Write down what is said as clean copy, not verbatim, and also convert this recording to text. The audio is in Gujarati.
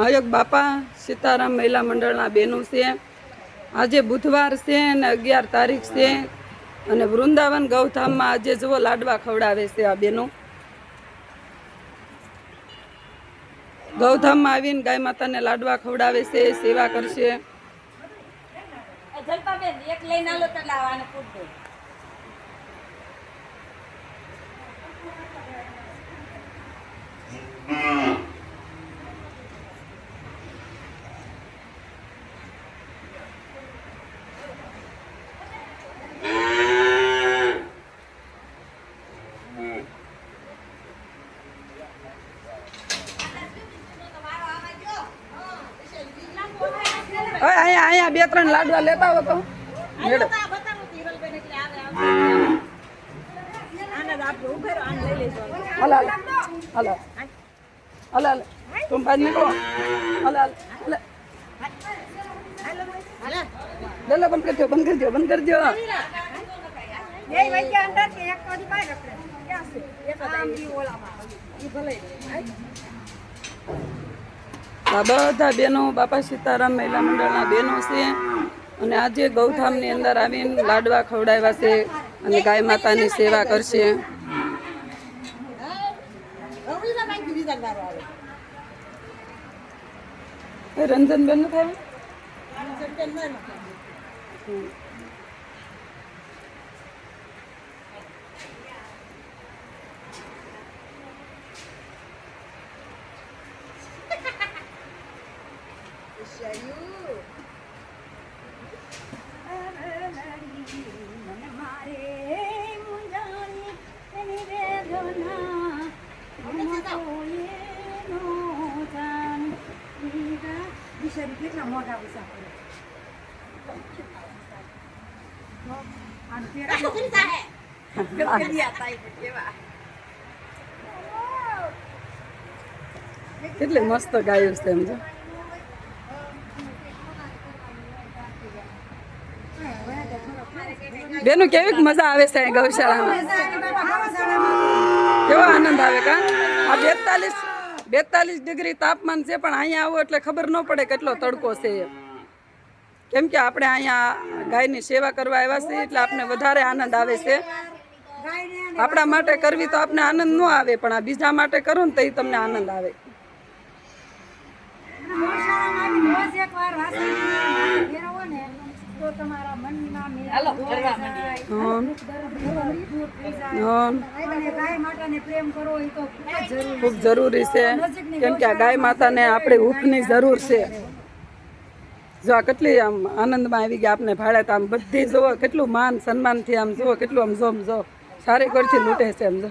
આયોગ બાપા સીતારામ મહિલા મંડળના બહેનો છે. આજે બુધવાર છે અને 11 તારીખ છે અને વૃંદાવન ગૌધામમાં આજે જુઓ લાડવા ખવડાવે છે. આ બહેનો ગૌધામમાં આવીને ગાય માતાને લાડવા ખવડાવે છે, સેવા કરશે. અહીંયા 2-3 લાડવા લેતા આવો તો तुम बाज निकलो ले बंद कर दो આ બધા બહેનો બાપા સીતારામ મહિલા મંડળના બહેનો છે અને આજે ગૌધામની અંદર આવીને લાડવા ખવડાવ્યા છે અને ગાય માતાની સેવા કરશે. રંજનબેન થાય કેટલા મોટા વિચાર કેટલી મસ્ત ગાયું છે એમ. બેનું કેવી મજા આવે છે ગૌશાળામાં, કેવો આનંદ આવે કા. આ 42 ડિગ્રી તાપમાન છે પણ અહીંયા આવો એટલે ખબર ન પડે કેટલો તડકો છે. કેમ કે આપણે અહીંયા ગાયની સેવા કરવા આવ્યા છીએ એટલે આપણે વધારે આનંદ આવે છે. આપણા માટે કરવી તો આપણે આનંદ ન આવે પણ આ બીજા માટે કરો ને તો એ તમને આનંદ આવે. ખૂબ જરૂરી છે કેમ કે આ ગાય માતાને આપણે હૂંફની જરૂર છે. જો આ કેટલી આમ આનંદમાં આવી ગયા આપને ભાડે તો આમ બધી જુઓ કેટલું માન સન્માનથી આમ જુઓ કેટલું આમ જો સારી કરથી લૂંટે છે એમ જો.